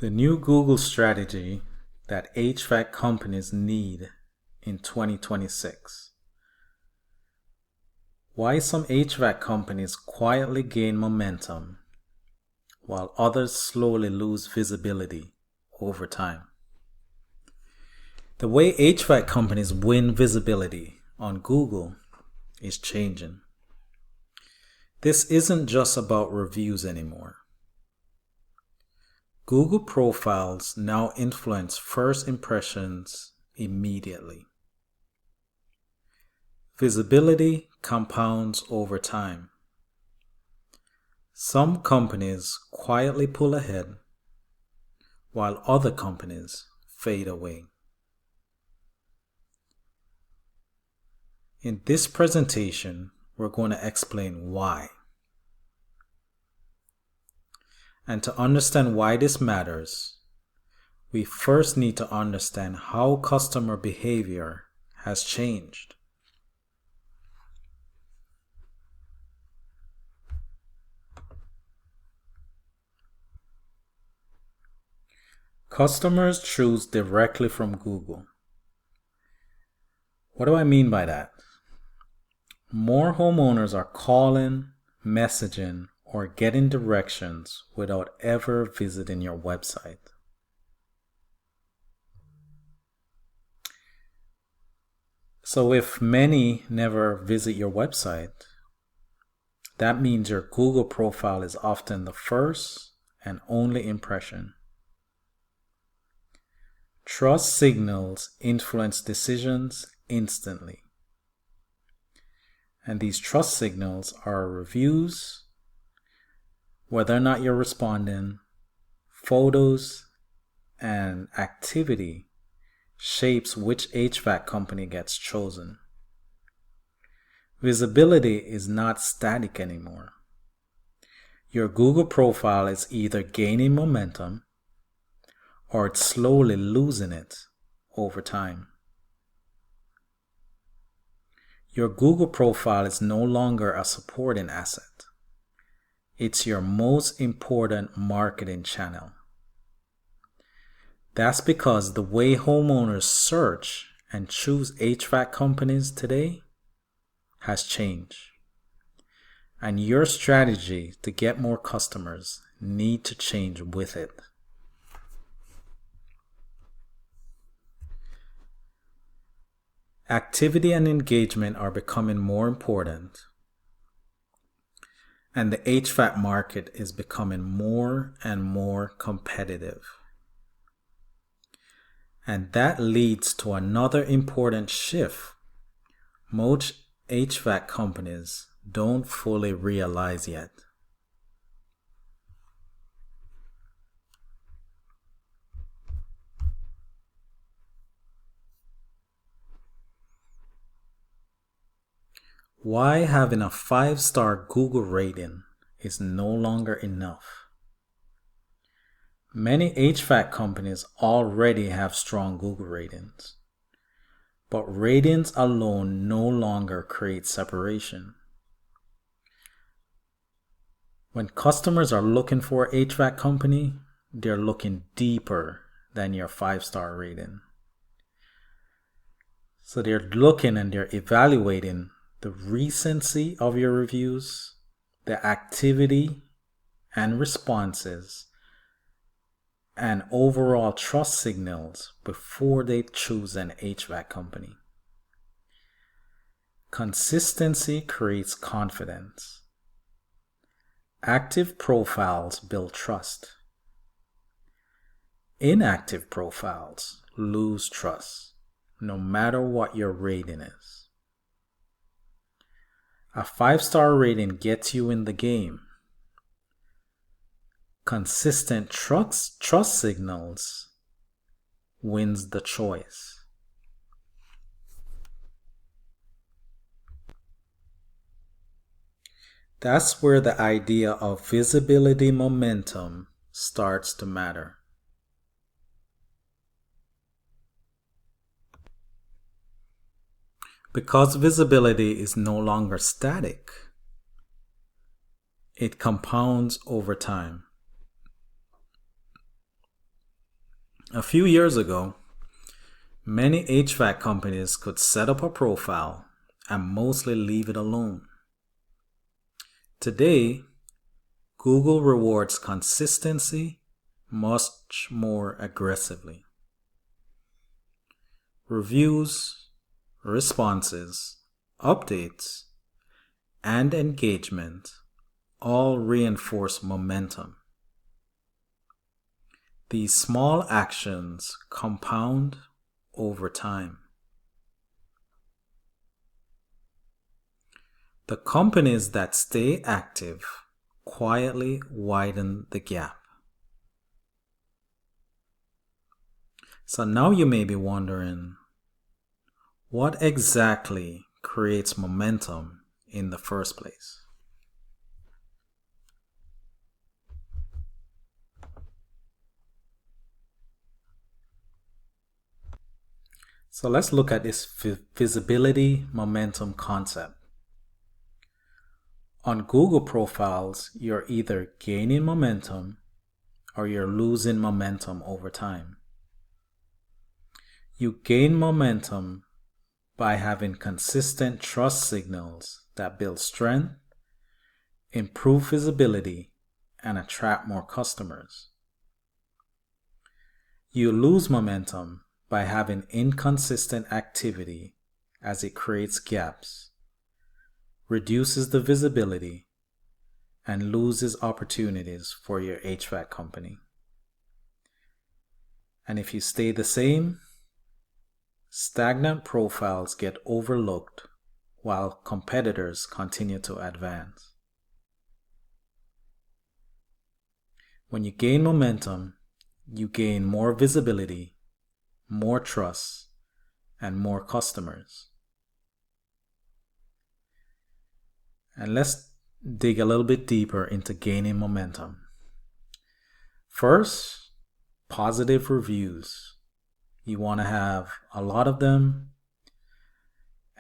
The new Google strategy that HVAC companies need in 2026. Why some HVAC companies quietly gain momentum while others slowly lose visibility over time. The way HVAC companies win visibility on Google is changing. This isn't just about reviews anymore. Google profiles now influence first impressions immediately. Visibility compounds over time. Some companies quietly pull ahead, while other companies fade away. In this presentation, we're going to explain why. And to understand why this matters, we first need to understand how customer behavior has changed. Customers choose directly from Google. What do I mean by that? More homeowners are calling, messaging, or getting directions without ever visiting your website. So if many never visit your website, that means your Google profile is often the first and only impression. Trust signals influence decisions instantly. And these trust signals are reviews, whether or not you're responding, photos, and activity shapes which HVAC company gets chosen. Visibility is not static anymore. Your Google profile is either gaining momentum or it's slowly losing it over time. Your Google profile is no longer a supporting asset. It's your most important marketing channel. That's because the way homeowners search and choose HVAC companies today has changed. And your strategy to get more customers need to change with it. Activity and engagement are becoming more important, and the HVAC market is becoming more and more competitive. And that leads to another important shift most HVAC companies don't fully realize yet. Why having a 5-star Google rating is no longer enough. Many HVAC companies already have strong Google ratings, but ratings alone no longer create separation. When customers are looking for an HVAC company, they're looking deeper than your 5-star rating. So they're looking and they're evaluating the recency of your reviews, the activity and responses, and overall trust signals before they choose an HVAC company. Consistency creates confidence. Active profiles build trust. Inactive profiles lose trust, no matter what your rating is. A 5-star rating gets you in the game. Consistent trust signals wins the choice. That's where the idea of visibility momentum starts to matter. Because visibility is no longer static, it compounds over time. A few years ago, many HVAC companies could set up a profile and mostly leave it alone. Today, Google rewards consistency much more aggressively. Reviews, responses, updates, and engagement all reinforce momentum. These small actions compound over time. The companies that stay active quietly widen the gap. So now you may be wondering, what exactly creates momentum in the first place? So let's look at this visibility momentum concept. On Google profiles, you're either gaining momentum or you're losing momentum over time. You gain momentum by having consistent trust signals that build strength, improve visibility, and attract more customers. You lose momentum by having inconsistent activity as it creates gaps, reduces the visibility, and loses opportunities for your HVAC company. And if you stay the same, stagnant profiles get overlooked while competitors continue to advance. When you gain momentum, you gain more visibility, more trust, and more customers. And let's dig a little bit deeper into gaining momentum. First, positive reviews. You want to have a lot of them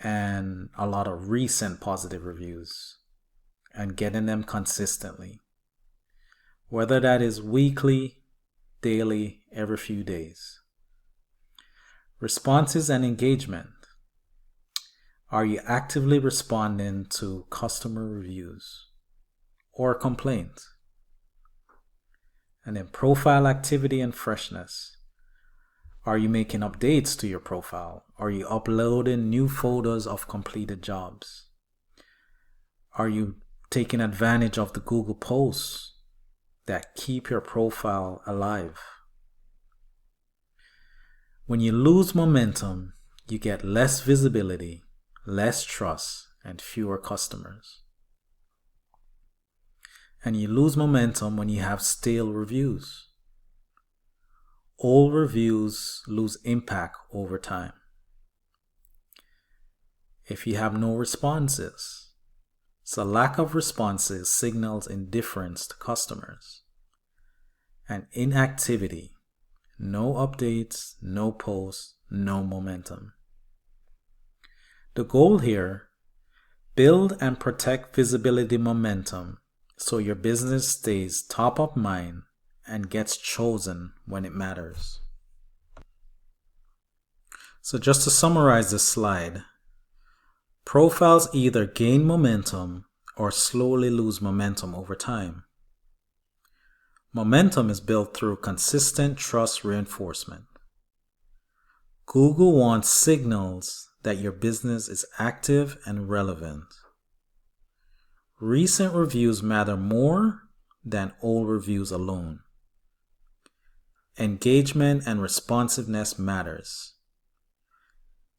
and a lot of recent positive reviews and getting them consistently. Whether that is weekly, daily, every few days. Responses and engagement. Are you actively responding to customer reviews or complaints? And then profile activity and freshness. Are you making updates to your profile? Are you uploading new photos of completed jobs? Are you taking advantage of the Google posts that keep your profile alive? When you lose momentum, you get less visibility, less trust, and fewer customers. And you lose momentum when you have stale reviews. Old reviews lose impact over time. If you have no responses, so lack of responses signals indifference to customers. And inactivity, no updates, no posts, no momentum. The goal here, build and protect visibility momentum so your business stays top of mind and gets chosen when it matters. So just to summarize this slide, profiles either gain momentum or slowly lose momentum over time. Momentum is built through consistent trust reinforcement. Google wants signals that your business is active and relevant. Recent reviews matter more than old reviews alone. Engagement and responsiveness matters.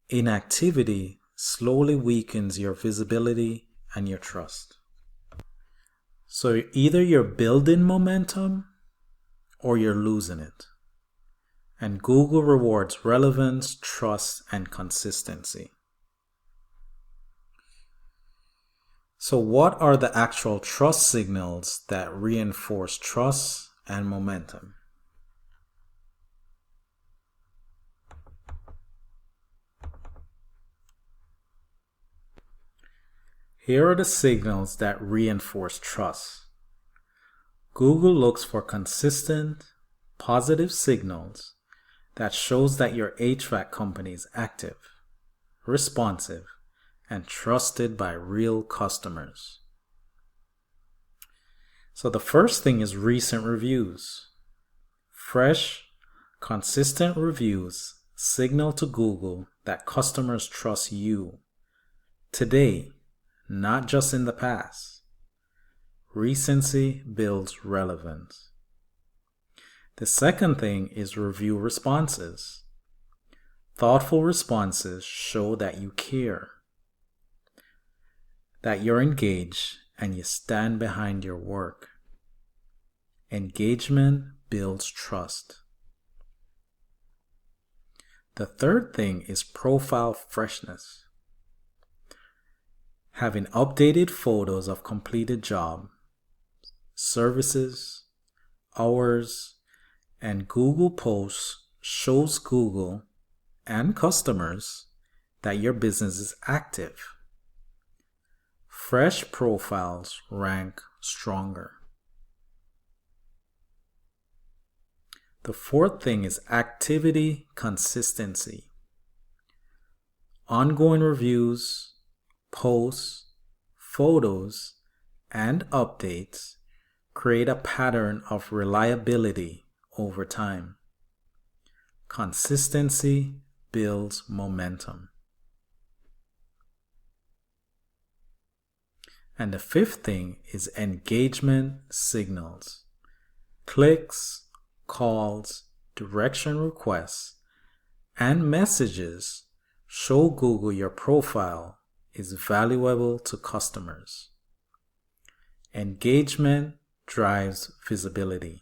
Inactivity slowly weakens your visibility and your trust. So either you're building momentum or you're losing it. And Google rewards relevance, trust, and consistency. So what are the actual trust signals that reinforce trust and momentum? Here are the signals that reinforce trust. Google looks for consistent, positive signals that shows that your HVAC company is active, responsive, and trusted by real customers. So the first thing is recent reviews. Fresh, consistent reviews signal to Google that customers trust you today, not just in the past. Recency builds relevance. The second thing is review responses. Thoughtful responses show that you care, that you're engaged, and you stand behind your work. Engagement builds trust. The third thing is profile freshness. Having updated photos of completed jobs, services, hours, and Google posts shows Google and customers that your business is active. Fresh profiles rank stronger. The fourth thing is activity consistency. Ongoing reviews, posts, photos, and updates create a pattern of reliability over time. Consistency builds momentum. And the fifth thing is engagement signals. Clicks, calls, direction requests, and messages show Google your profile is valuable to customers. Engagement drives visibility.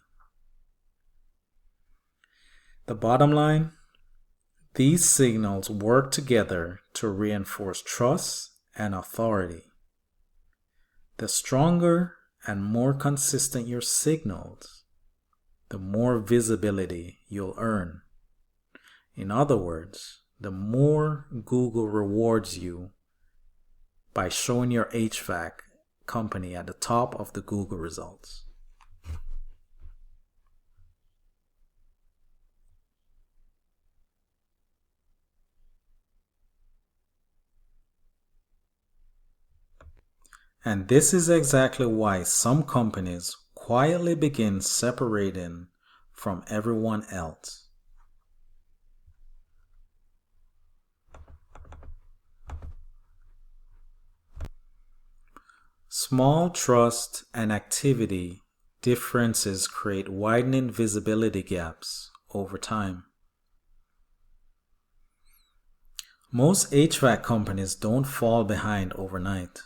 The bottom line, these signals work together to reinforce trust and authority. The stronger and more consistent your signals, the more visibility you'll earn. In other words, the more Google rewards you by showing your HVAC company at the top of the Google results. And this is exactly why some companies quietly begin separating from everyone else. Small trust and activity differences create widening visibility gaps over time. Most HVAC companies don't fall behind overnight.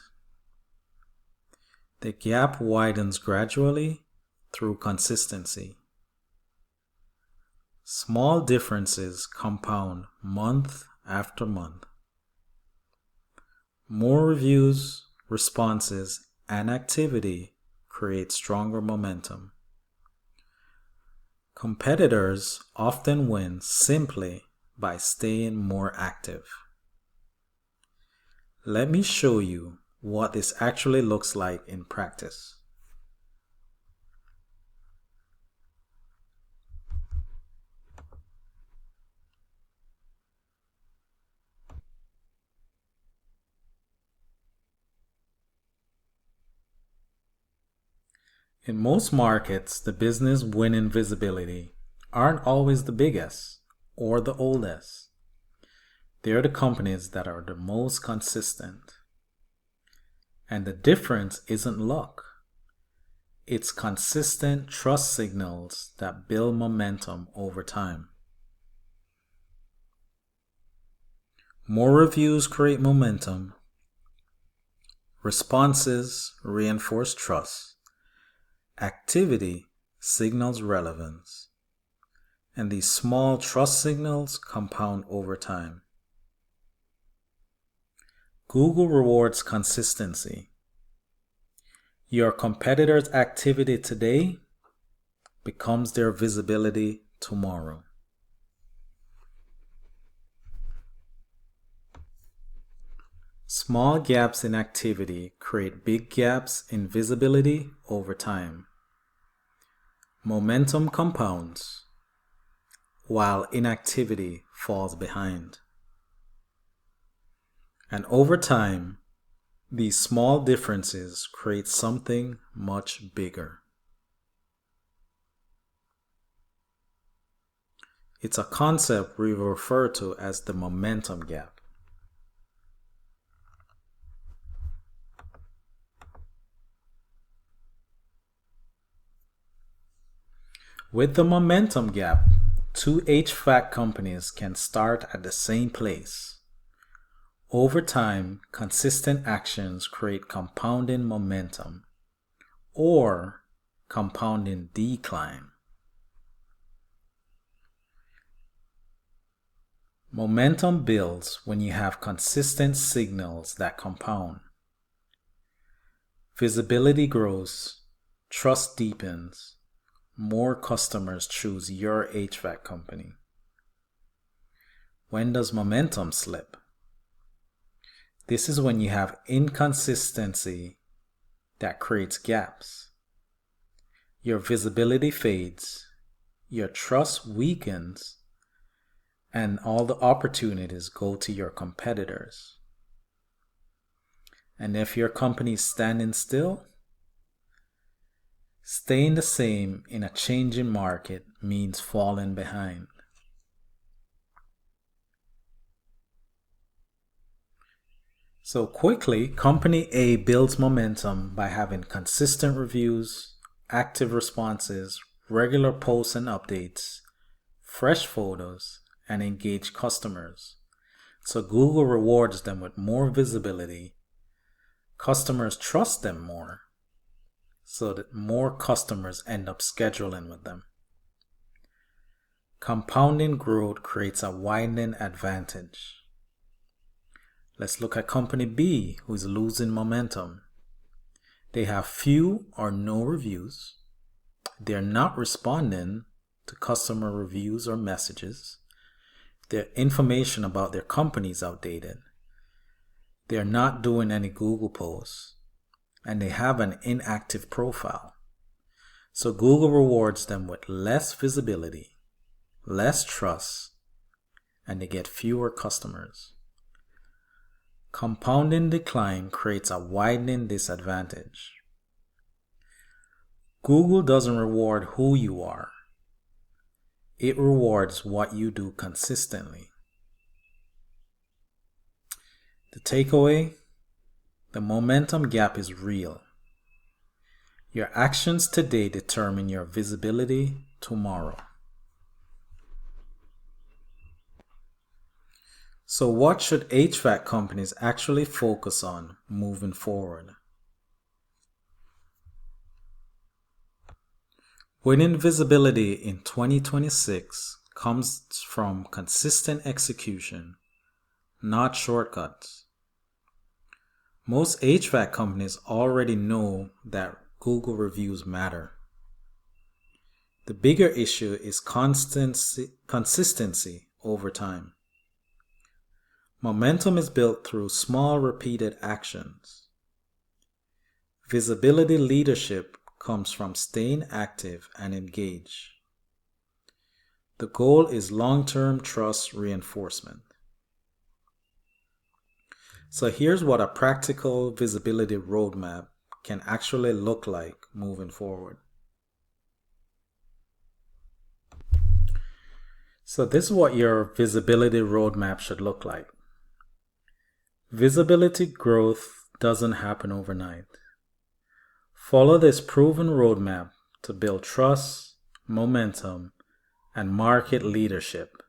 The gap widens gradually through consistency. Small differences compound month after month. More reviews, responses, and activity create stronger momentum. Competitors often win simply by staying more active. Let me show you what this actually looks like in practice. In most markets, the business winning visibility aren't always the biggest or the oldest. They're the companies that are the most consistent. And the difference isn't luck. It's consistent trust signals that build momentum over time. More reviews create momentum. Responses reinforce trust. Activity signals relevance. And these small trust signals compound over time. Google rewards consistency. Your competitor's activity today becomes their visibility tomorrow. Small gaps in activity create big gaps in visibility over time. Momentum compounds. while inactivity falls behind. And over time, these small differences create something much bigger. It's a concept we refer to as the momentum gap. With the momentum gap, two HVAC companies can start at the same place. Over time, consistent actions create compounding momentum or compounding decline. Momentum builds when you have consistent signals that compound. Visibility grows, trust deepens, more customers choose your HVAC company. When does momentum slip? This is when you have inconsistency that creates gaps. Your visibility fades, your trust weakens, and all the opportunities go to your competitors. And if your company is standing still, staying the same in a changing market means falling behind. So quickly, Company A builds momentum by having consistent reviews, active responses, regular posts and updates, fresh photos, and engaged customers. So Google rewards them with more visibility. Customers trust them more, so that more customers end up scheduling with them. Compounding growth creates a widening advantage. Let's look at Company B, who is losing momentum. They have few or no reviews. They're not responding to customer reviews or messages. Their information about their company is outdated. They're not doing any Google posts. And they have an inactive profile. So Google rewards them with less visibility, less trust, and they get fewer customers. Compounding decline creates a widening disadvantage. Google doesn't reward who you are. It rewards what you do consistently. The takeaway: the momentum gap is real. Your actions today determine your visibility tomorrow. So what should HVAC companies actually focus on moving forward? Winning visibility in 2026 comes from consistent execution, not shortcuts. Most HVAC companies already know that Google reviews matter. The bigger issue is consistency over time. Momentum is built through small repeated actions. Visibility leadership comes from staying active and engaged. The goal is long-term trust reinforcement. So here's what a practical visibility roadmap can actually look like moving forward. So this is what your visibility roadmap should look like. Visibility growth doesn't happen overnight. Follow this proven roadmap to build trust, momentum, and market leadership.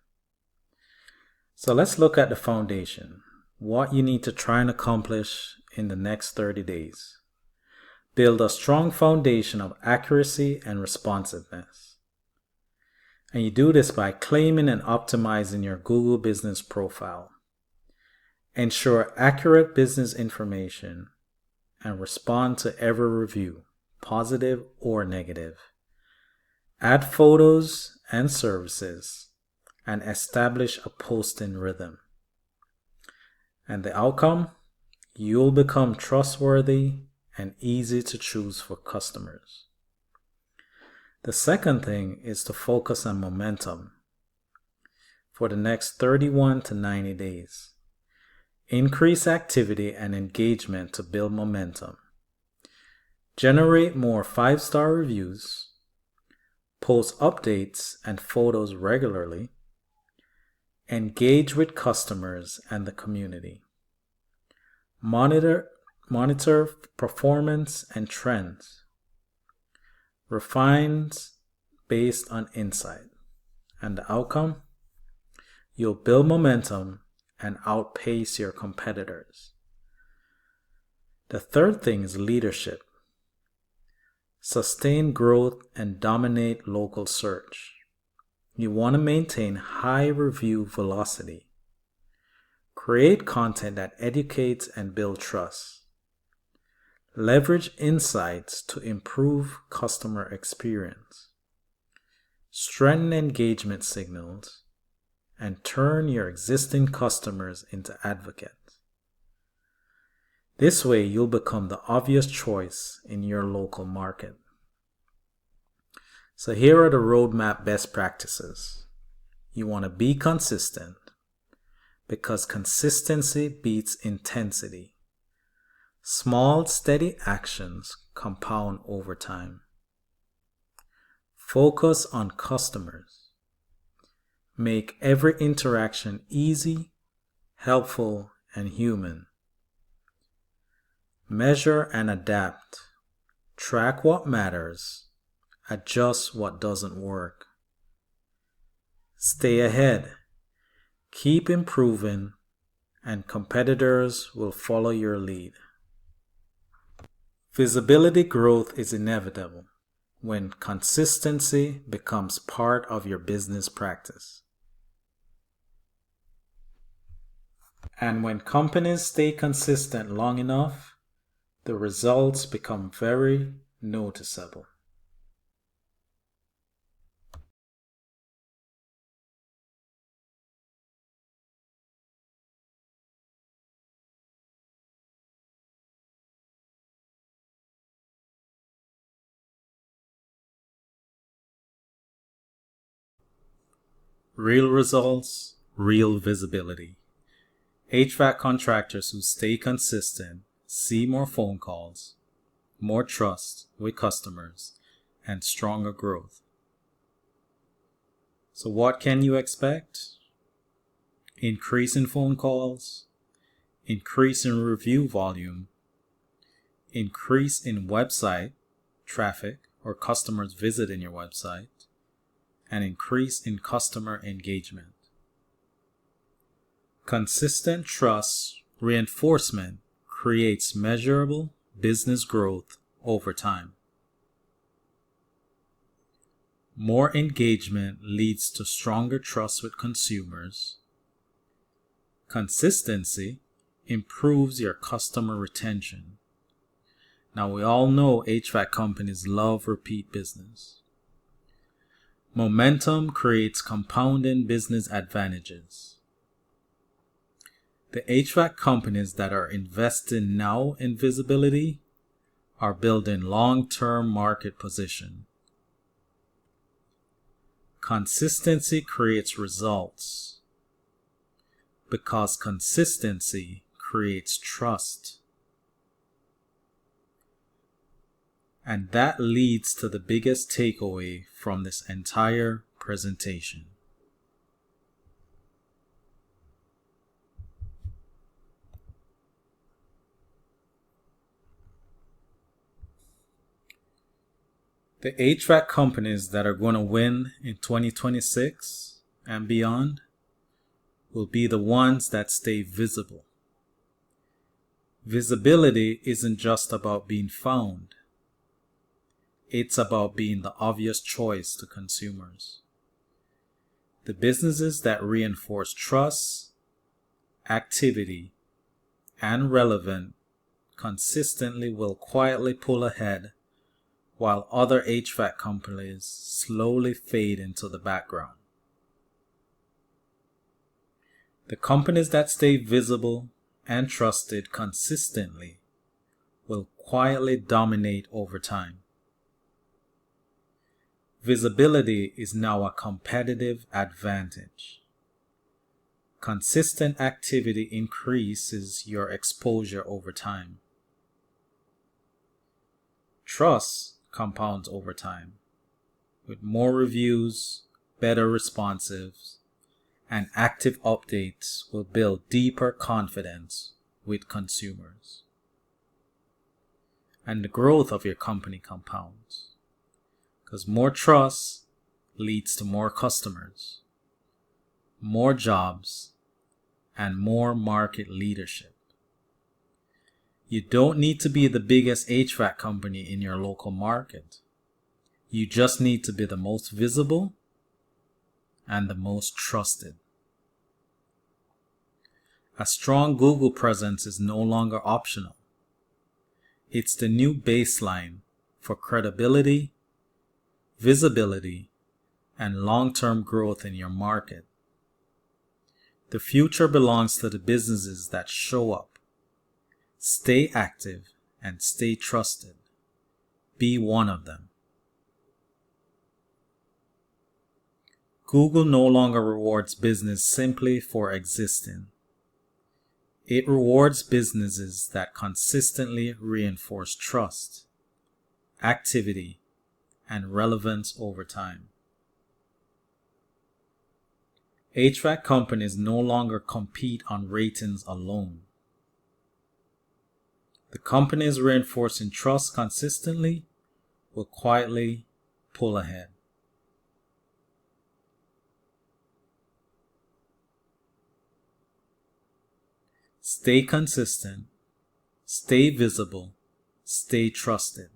So let's look at the foundation. What you need to try and accomplish in the next 30 days. Build a strong foundation of accuracy and responsiveness. And you do this by claiming and optimizing your Google business profile. Ensure accurate business information and respond to every review, positive or negative. Add photos and services and establish a posting rhythm. And the outcome? You'll become trustworthy and easy to choose for customers. The second thing is to focus on momentum. for the next 31 to 90 days. Increase activity and engagement to build momentum. Generate more 5-star reviews. Post updates and photos regularly. Engage with customers and the community. Monitor performance and trends. Refines based on insight. And the outcome? You'll build momentum and outpace your competitors. The third thing is leadership. Sustain growth and dominate local search. You want to maintain high review velocity. Create content that educates and builds trust. Leverage insights to improve customer experience. Strengthen engagement signals and turn your existing customers into advocates. This way, you'll become the obvious choice in your local market. So here are the roadmap best practices. You want to be consistent because consistency beats intensity. Small, steady actions compound over time. Focus on customers. Make every interaction easy, helpful, and human. Measure and adapt. Track what matters. Adjust what doesn't work. Stay ahead. Keep improving, and competitors will follow your lead. Visibility growth is inevitable when consistency becomes part of your business practice. And when companies stay consistent long enough, the results become very noticeable. Real results, real visibility. HVAC contractors who stay consistent see more phone calls, more trust with customers, and stronger growth. So what can you expect? Increase in phone calls, increase in review volume, increase in website traffic or customers visiting your website, and increase in customer engagement. Consistent trust reinforcement creates measurable business growth over time. More engagement leads to stronger trust with consumers. Consistency improves your customer retention. Now, we all know HVAC companies love repeat business. Momentum creates compounding business advantages. The HVAC companies that are investing now in visibility are building long-term market position. Consistency creates results because consistency creates trust. And that leads to the biggest takeaway from this entire presentation. The HVAC companies that are going to win in 2026 and beyond will be the ones that stay visible. Visibility isn't just about being found. It's about being the obvious choice to consumers. The businesses that reinforce trust, activity, and relevance consistently will quietly pull ahead while other HVAC companies slowly fade into the background. The companies that stay visible and trusted consistently will quietly dominate over time. Visibility is now a competitive advantage. Consistent activity increases your exposure over time. Trust compounds over time, with more reviews, better responsives, and active updates will build deeper confidence with consumers. And the growth of your company compounds, because more trust leads to more customers, more jobs, and more market leadership. You don't need to be the biggest HVAC company in your local market. You just need to be the most visible and the most trusted. A strong Google presence is no longer optional. It's the new baseline for credibility, visibility, and long-term growth in your market. The future belongs to the businesses that show up, stay active, and stay trusted. Be one of them. Google no longer rewards business simply for existing. It rewards businesses that consistently reinforce trust, activity, and relevance over time. HVAC companies no longer compete on ratings alone. The companies reinforcing trust consistently will quietly pull ahead. Stay consistent, stay visible, stay trusted.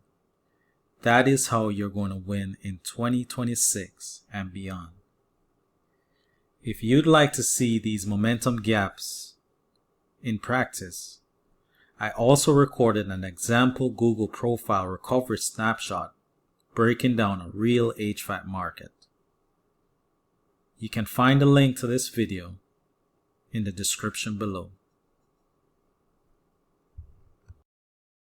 That is how you're going to win in 2026 and beyond. If you'd like to see these momentum gaps in practice, I also recorded an example Google profile recovery snapshot breaking down a real HVAC market. You can find a link to this video in the description below.